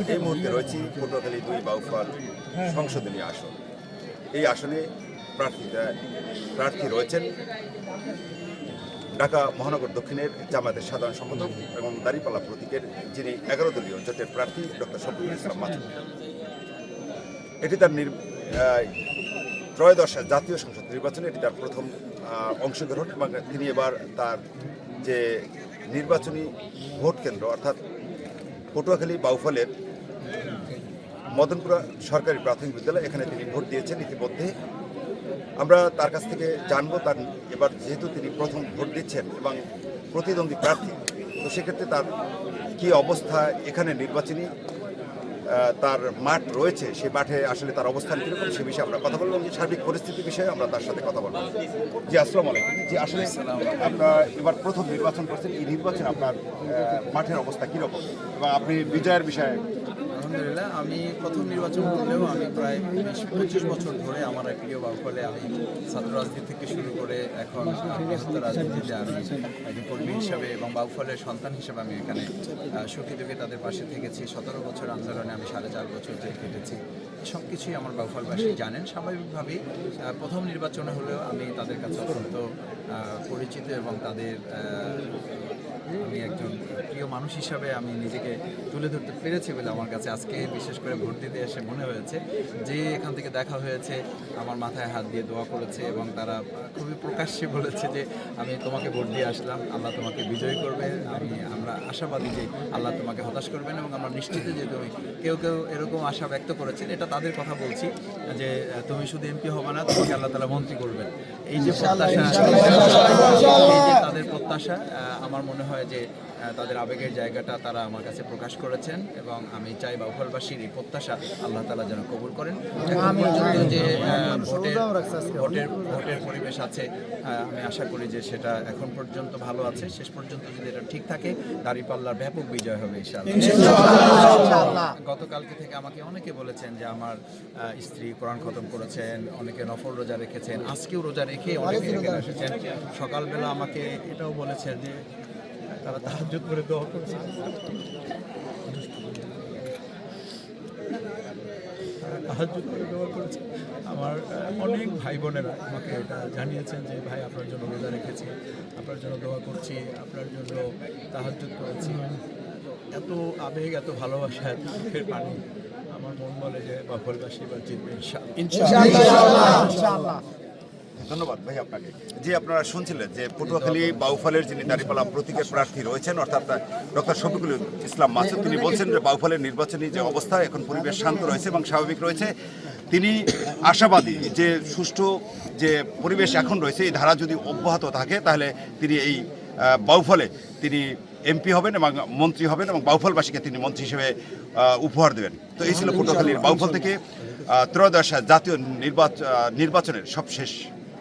এই মুহূর্তে রয়েছি পটুয়াখালী ২ বাউফল সংসদীয় আসন। এই আসনে প্রার্থী রয়েছেন ঢাকা মহানগর দক্ষিণের জামায়াতের সাধারণ সম্পাদক এবং দাঁড়িপাল্লা প্রতীকের যিনি ১১ দলীয় জোটের প্রার্থী ডক্টর শফিকুল ইসলাম মাসুদ। এটি তার ত্রয়োদশ জাতীয় সংসদ নির্বাচনে এটি তার প্রথম অংশগ্রহণ এবং তিনি এবার তার যে নির্বাচনী ভোট কেন্দ্র অর্থাৎ পটুয়াখালী বাউফলের মদনপুরা সরকারি প্রাথমিক বিদ্যালয়, এখানে তিনি ভোট দিয়েছেন ইতিমধ্যে। আমরা তার কাছ থেকে জানবো তার এবার যেহেতু তিনি প্রথম ভোট দিচ্ছেন এবং প্রতিদ্বন্দ্বী প্রার্থী, তো সেক্ষেত্রে তার কী অবস্থা, এখানে নির্বাচনী তার মাঠ রয়েছে, সেই মাঠে আসলে তার অবস্থান কীরকম সে বিষয়ে আমরা কথা বলবো, সার্বিক পরিস্থিতি বিষয়ে আমরা তার সাথে কথা বলবো। জি, আসসালামু আলাইকুম। জি, আসলে আপনার এবার প্রথম নির্বাচন করছেন, এই নির্বাচনে আপনার মাঠের অবস্থা কীরকম এবং আপনি বিজয়ের বিষয়ে? আলহামদুলিল্লাহ, আমি প্রথম নির্বাচন করলেও আমি প্রায় ২৫ বছর ধরে আমার প্রিয় বাউফলে আমি ছাত্র রাজনীতি থেকে শুরু করে এখন রাজনীতিতে আমি একজন কর্মী হিসাবে এবং বাউফলের সন্তান হিসেবে আমি এখানে সুখী দুঃখে তাদের পাশে থেকেছি। ১৭ বছর আন্দোলনে আমি ৪.৫ বছর জেল কেটেছি। সব কিছুই আমার বাউফলবাসী জানেন। স্বাভাবিকভাবেই প্রথম নির্বাচনে হলেও আমি তাদের কাছে অত্যন্ত পরিচিত এবং তাদের আমি একজন প্রিয় মানুষ হিসাবে আমি নিজেকে তুলে ধরতে পেরেছি বলে আমার কাছে আজকে বিশেষ করে ভোট দিতে এসে মনে হয়েছে। যে এখান থেকে দেখা হয়েছে, আমার মাথায় হাত দিয়ে দোয়া করেছে এবং তারা খুবই প্রকাশ্যে বলেছে যে আমি তোমাকে ভোট দিয়ে আসলাম, আল্লাহ তোমাকে বিজয়ী করবে। আমরা আশাবাদী যে আল্লাহ তোমাকে হতাশ করবেন এবং আমরা নিশ্চিত যে তুমি কেউ এরকম আশা ব্যক্ত করেছেন, এটা তাদের কথা বলছি যে তুমি শুধু এমপি হবে না, তোমাকে আল্লাহ তাআলা মন্ত্রী করবেন। এই যে তাদের প্রত্যাশা, আমার মনে হয় যে তাদের আবেগের জায়গাটা তারা আমার কাছে প্রকাশ করেছেন এবং আমি চাই বাউফলবাসীর এই প্রত্যাশা আল্লাহ তাআলা যেন কবুল করেন। এখন পর্যন্ত যে ভোটের পরিবেশ আছে, আমি আশা করি যে সেটা এখন পর্যন্ত ভালো আছে। শেষ পর্যন্ত যদি এটা ঠিক থাকে, দাঁড়িপাল্লার ব্যাপক বিজয় হবে ইনশাআল্লাহ। গতকালকে থেকে আমাকে অনেকে বলেছেন যে আমার স্ত্রী কোরআন খতম করেছেন, অনেকে নফল রোজা রেখেছেন, আজকেও রোজা রেখে অনেকে এখানে এসেছেন। সকালবেলা আমাকে এটাও বলেছেন যে তারা তাহাজ্জুদ করে দোয়া করছে। তাহাজ্জুদ করে দোয়া করেছে। আমার অনেক ভাই বোনেরা আমাকে এটা জানিয়েছেন যে ভাই আপনার জন্য রোজা রেখেছি, আপনার জন্য দোয়া করছি, আপনার জন্য তাহাজ্জুদ করেছি। এত আবেগ, এত ভালোবাসা, এত চোখের পানি, আমার মন বলে যে বাউফলবাসী এবার জিতবে ইনশাআল্লাহ। ধন্যবাদ ভাই আপনাকে। জি, আপনারা শুনছিলেন যে পটুয়াখালী বাউফলের যিনি দাঁড়িপাল্লা প্রতীকের প্রার্থী রয়েছেন অর্থাৎ ডক্টর শফিকুল ইসলাম মাসুদ, তিনি বলছেন যে বাউফলের নির্বাচনী যে অবস্থা এখন পরিবেশ শান্ত রয়েছে এবং স্বাভাবিক রয়েছে। তিনি আশাবাদী যে সুষ্ঠু যে পরিবেশ এখন রয়েছে, এই ধারা যদি অব্যাহত থাকে তাহলে তিনি এই বাউফলে তিনি এমপি হবেন এবং মন্ত্রী হবেন এবং বাউফলবাসীকে তিনি মন্ত্রী হিসেবে উপহার দেবেন। তো এই ছিল পটুয়াখালীর বাউফল থেকে ত্রয়োদশ জাতীয় নির্বাচনের সবশেষ